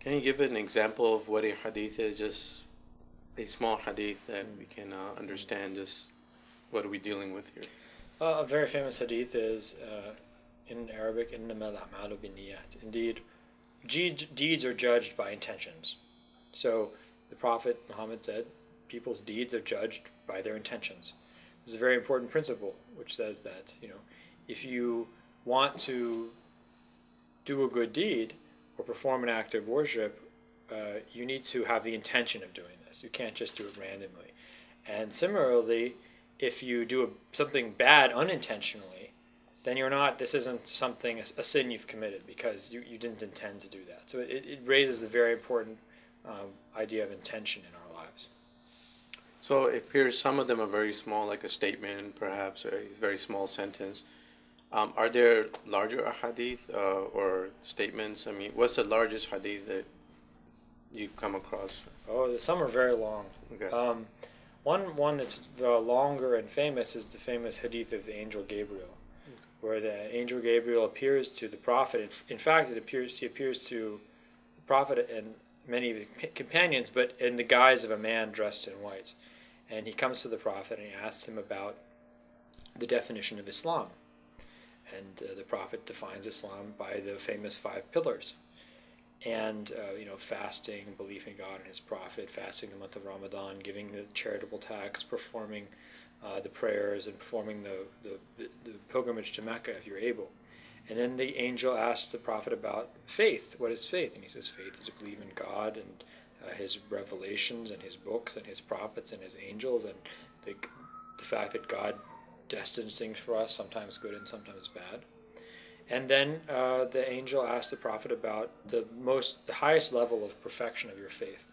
Can you give an example of what a hadith is? Just a small hadith that we can understand just what are we dealing with here? A very famous hadith is in Arabic, إِنَّمَا الْأَعْمَالُ بِالنِّيَّاتِ. Indeed, deeds are judged by intentions. So the Prophet Muhammad said, people's deeds are judged by their intentions. This is a very important principle, which says that if you want to do a good deed or perform an act of worship, you need to have the intention of doing this. You can't just do it randomly. And similarly, if you do something bad unintentionally, then you're not. This isn't something a sin you've committed because you didn't intend to do that. So it raises a very important idea of intention in our lives. So it appears some of them are very small, like a statement, perhaps a very small sentence. Are there larger hadith or statements? I mean, what's the largest hadith that you've come across? Oh, some are very long. Okay. One that's longer and famous is the famous hadith of the angel Gabriel, where the angel Gabriel appears to the prophet. In fact, he appears to the prophet and many of his companions, but in the guise of a man dressed in white. And he comes to the prophet and he asks him about the definition of Islam. And the prophet defines Islam by the famous 5 pillars. And fasting, belief in God and His Prophet, fasting the month of Ramadan, giving the charitable tax, performing the prayers, and performing the pilgrimage to Mecca if you're able. And then the angel asks the prophet about faith. What is faith? And he says faith is to believe in God and His revelations and His books and His prophets and His angels, and the fact that God destines things for us, sometimes good and sometimes bad. And then the angel asked the prophet about the highest level of perfection of your faith.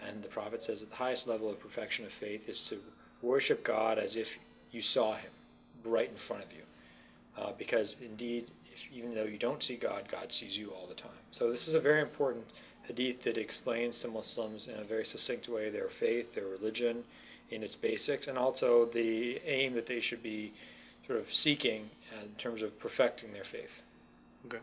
And the prophet says that the highest level of perfection of faith is to worship God as if you saw Him right in front of you. Because indeed, even though you don't see God, God sees you all the time. So this is a very important hadith that explains to Muslims in a very succinct way their faith, their religion in its basics, and also the aim that they should be sort of seeking in terms of perfecting their faith. Okay.